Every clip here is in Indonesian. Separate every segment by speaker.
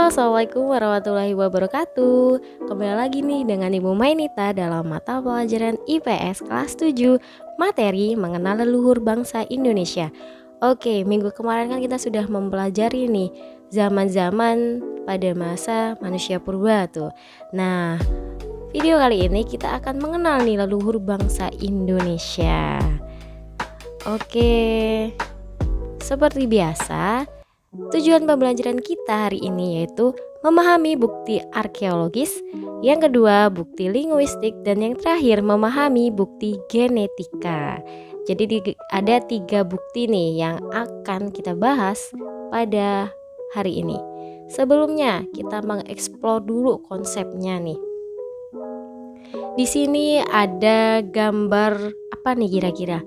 Speaker 1: Halo, assalamualaikum warahmatullahi wabarakatuh. Kembali lagi nih dengan Ibu Mainita dalam mata pelajaran IPS kelas 7, materi mengenal leluhur bangsa Indonesia. Oke, minggu kemarin kan kita sudah mempelajari nih zaman-zaman pada masa manusia purba tuh. Nah, video kali ini kita akan mengenal nih leluhur bangsa Indonesia. Oke, seperti biasa, tujuan pembelajaran kita hari ini yaitu memahami bukti arkeologis, yang kedua bukti linguistik, dan yang terakhir memahami bukti genetika. Jadi ada 3 bukti nih yang akan kita bahas pada hari ini. Sebelumnya kita mengeksplor dulu konsepnya nih. Di sini ada gambar apa nih kira-kira?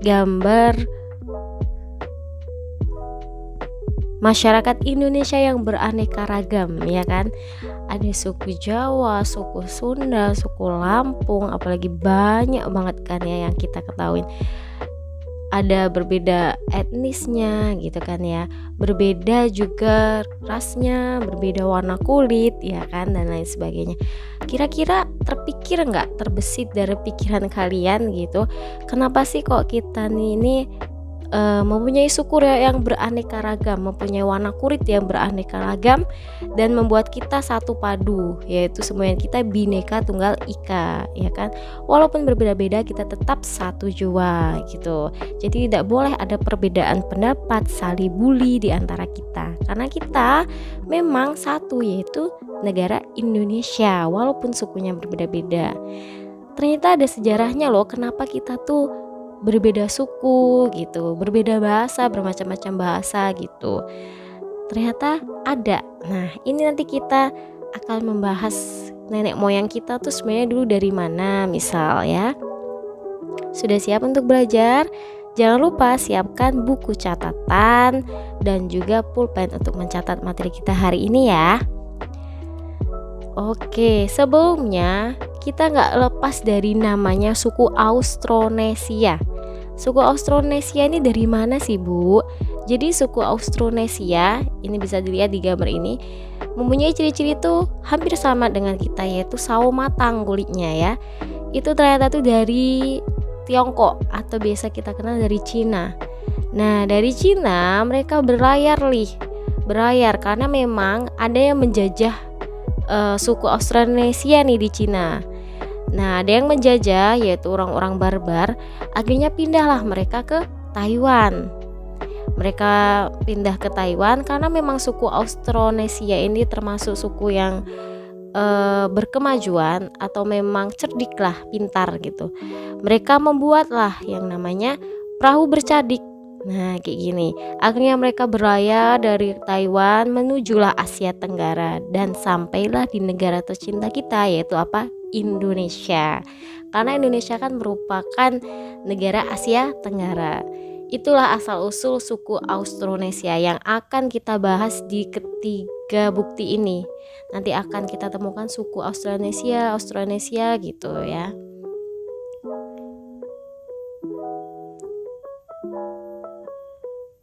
Speaker 1: Gambar masyarakat Indonesia yang beraneka ragam, ya kan? Ada suku Jawa, suku Sunda, suku Lampung, apalagi banyak banget kan ya yang kita ketahui. Ada berbeda etnisnya gitu kan ya. Berbeda juga rasnya, berbeda warna kulit, ya kan, dan lain sebagainya. Kira-kira terpikir nggak, terbesit dari pikiran kalian gitu, kenapa sih kok kita ini mempunyai suku yang beraneka ragam, mempunyai warna kulit yang beraneka ragam, dan membuat kita satu padu, yaitu semuanya kita Bhinneka Tunggal Ika, ya kan? Walaupun berbeda-beda kita tetap satu jua gitu. Jadi tidak boleh ada perbedaan pendapat, saling bully di antara kita, karena kita memang satu, yaitu negara Indonesia, walaupun sukunya berbeda-beda. Ternyata ada sejarahnya loh, kenapa kita tuh berbeda suku gitu, berbeda bahasa, bermacam-macam bahasa gitu. Ternyata ada. Nah, ini nanti kita akan membahas nenek moyang kita tuh sebenarnya dulu dari mana, misal ya. Sudah siap untuk belajar? Jangan lupa siapkan buku catatan dan juga pulpen untuk mencatat materi kita hari ini ya. Oke, sebelumnya kita nggak lepas dari namanya suku Austronesia. Suku Austronesia ini dari mana sih, Bu? Jadi suku Austronesia, ini bisa dilihat di gambar ini, mempunyai ciri-ciri tuh hampir sama dengan kita, yaitu sawo matang kulitnya ya. Itu ternyata tuh dari Tiongkok atau biasa kita kenal dari Cina. Nah, dari Cina mereka berlayar karena memang ada yang menjajah suku Austronesia nih di Cina. Nah, ada yang menjajah yaitu orang-orang barbar. Akhirnya pindahlah mereka ke Taiwan. Mereka pindah ke Taiwan karena memang suku Austronesia ini termasuk suku yang berkemajuan atau memang cerdik lah, pintar gitu. Mereka membuatlah yang namanya perahu bercadik. Nah, kayak gini. Akhirnya mereka berlayar dari Taiwan menujulah Asia Tenggara dan sampailah di negara tercinta kita, yaitu apa? Indonesia. Karena Indonesia kan merupakan negara Asia Tenggara. Itulah asal usul suku Austronesia yang akan kita bahas di ketiga bukti ini. Nanti akan kita temukan suku Austronesia gitu ya.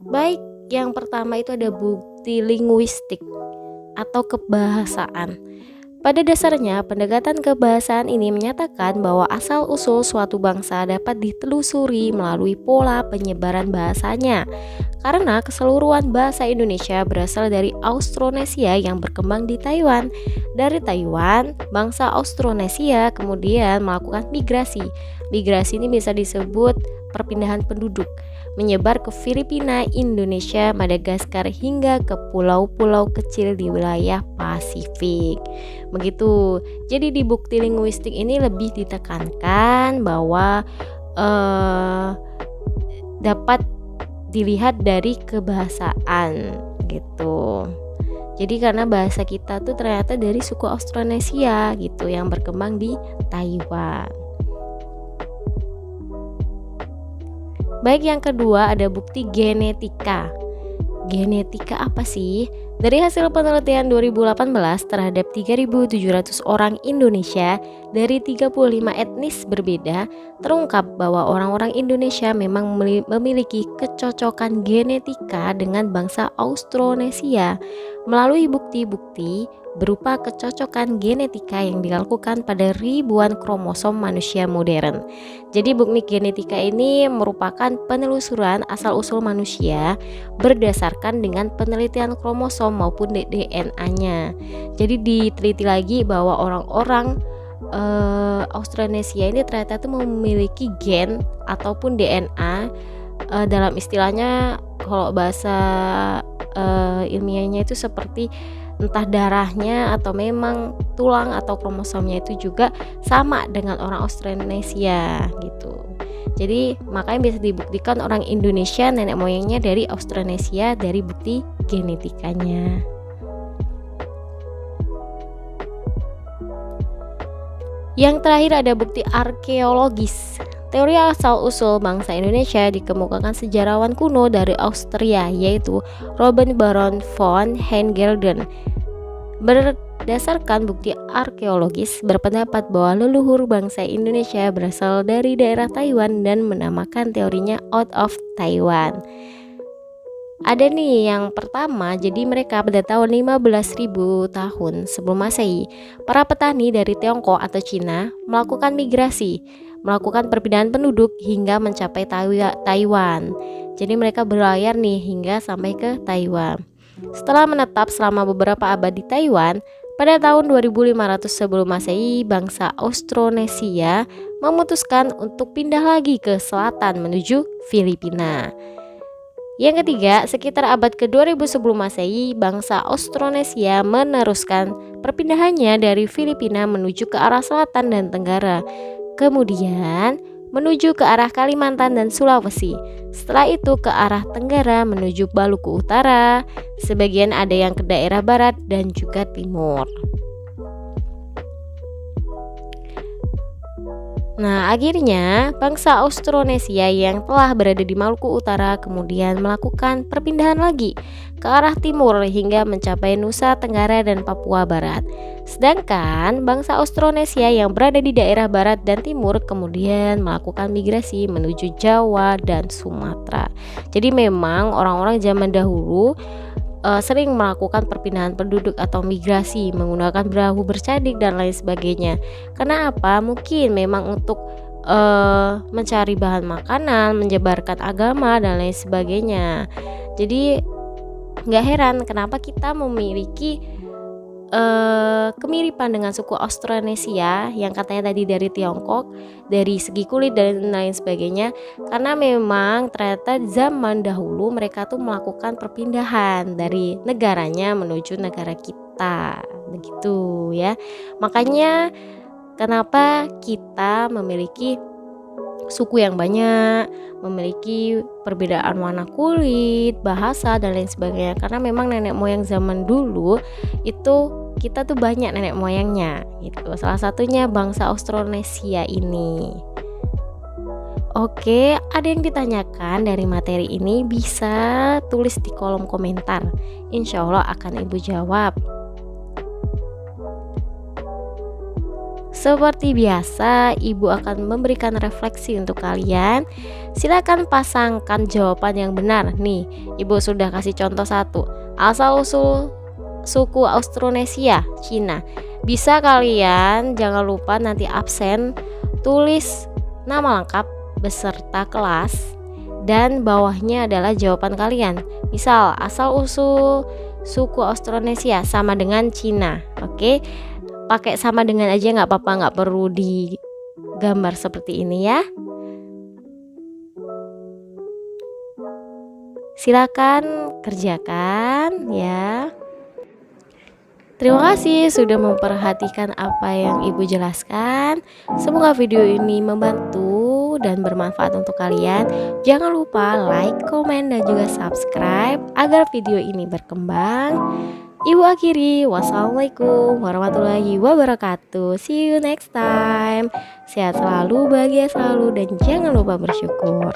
Speaker 1: Baik, yang pertama itu ada bukti linguistik atau kebahasaan. Pada dasarnya, pendekatan kebahasaan ini menyatakan bahwa asal-usul suatu bangsa dapat ditelusuri melalui pola penyebaran bahasanya. Karena keseluruhan bahasa Indonesia berasal dari Austronesia yang berkembang di Taiwan. Dari Taiwan, bangsa Austronesia kemudian melakukan migrasi. Migrasi ini bisa disebut perpindahan penduduk, menyebar ke Filipina, Indonesia, Madagaskar, hingga ke pulau-pulau kecil di wilayah Pasifik. Begitu. Jadi di bukti linguistik ini lebih ditekankan bahwa dapat dilihat dari kebahasaan gitu. Jadi karena bahasa kita tuh ternyata dari suku Austronesia gitu yang berkembang di Taiwan. Baik, yang kedua ada bukti genetika. Genetika apa sih? Dari hasil penelitian 2018 terhadap 3.700 orang Indonesia dari 35 etnis berbeda, terungkap bahwa orang-orang Indonesia memang memiliki kecocokan genetika dengan bangsa Austronesia melalui bukti-bukti berupa kecocokan genetika yang dilakukan pada ribuan kromosom manusia modern. Jadi bukti genetika ini merupakan penelusuran asal-usul manusia berdasarkan dengan penelitian kromosom maupun DNA-nya. Jadi diteliti lagi bahwa orang-orang Austronesia ini ternyata itu memiliki gen ataupun DNA, dalam istilahnya kalau bahasa ilmiahnya itu seperti entah darahnya atau memang tulang atau kromosomnya itu juga sama dengan orang Austronesia gitu. Jadi makanya bisa dibuktikan orang Indonesia nenek moyangnya dari Austronesia dari bukti genetikanya. Yang terakhir ada bukti arkeologis. Teori asal-usul bangsa Indonesia dikemukakan sejarawan kuno dari Austria, yaitu Robert Baron von Hengelden. Berdasarkan bukti arkeologis, berpendapat bahwa leluhur bangsa Indonesia berasal dari daerah Taiwan dan menamakan teorinya Out of Taiwan. Ada nih yang pertama, jadi mereka pada tahun 15.000 tahun sebelum Masehi, para petani dari Tiongkok atau Cina melakukan migrasi, melakukan perpindahan penduduk hingga mencapai Taiwan. Jadi mereka berlayar nih hingga sampai ke Taiwan. Setelah menetap selama beberapa abad di Taiwan, pada tahun 2500 sebelum Masehi, bangsa Austronesia memutuskan untuk pindah lagi ke selatan menuju Filipina. Yang ketiga, sekitar abad ke-2000 sebelum Masehi, bangsa Austronesia meneruskan perpindahannya dari Filipina menuju ke arah selatan dan tenggara, kemudian menuju ke arah Kalimantan dan Sulawesi. Setelah itu ke arah tenggara menuju Maluku Utara, sebagian ada yang ke daerah barat dan juga timur. Nah, akhirnya bangsa Austronesia yang telah berada di Maluku Utara kemudian melakukan perpindahan lagi ke arah timur hingga mencapai Nusa Tenggara dan Papua Barat. Sedangkan bangsa Austronesia yang berada di daerah barat dan timur kemudian melakukan migrasi menuju Jawa dan Sumatera. Jadi memang orang-orang zaman dahulu sering melakukan perpindahan penduduk atau migrasi menggunakan perahu bercadik dan lain sebagainya. Karena apa? Mungkin memang untuk mencari bahan makanan, menyebarkan agama dan lain sebagainya. Jadi nggak heran kenapa kita memiliki kemiripan dengan suku Austronesia yang katanya tadi dari Tiongkok dari segi kulit dan lain sebagainya, karena memang ternyata zaman dahulu mereka tuh melakukan perpindahan dari negaranya menuju negara kita begitu ya. Makanya kenapa kita memiliki suku yang banyak, memiliki perbedaan warna kulit, bahasa dan lain sebagainya, karena memang nenek moyang zaman dulu itu kita tuh banyak nenek moyangnya gitu. Salah satunya bangsa Austronesia ini. Oke, ada yang ditanyakan dari materi ini bisa tulis di kolom komentar. Insya Allah akan Ibu jawab. Seperti biasa, Ibu akan memberikan refleksi untuk kalian. Silakan pasangkan jawaban yang benar. Nih, Ibu sudah kasih contoh satu. Asal-usul suku Austronesia, Cina. Bisa kalian jangan lupa nanti absen tulis nama lengkap beserta kelas dan bawahnya adalah jawaban kalian. Misal asal-usul suku Austronesia sama dengan Cina. Oke. Pakai sama dengan aja nggak apa-apa, nggak perlu digambar seperti ini ya. Silakan kerjakan ya. Terima kasih sudah memperhatikan apa yang Ibu jelaskan. Semoga video ini membantu dan bermanfaat untuk kalian. Jangan lupa like, komen, dan juga subscribe agar video ini berkembang. Ibu akhiri, wassalamualaikum warahmatullahi wabarakatuh. See you next time. Sehat selalu, bahagia selalu, dan jangan lupa bersyukur.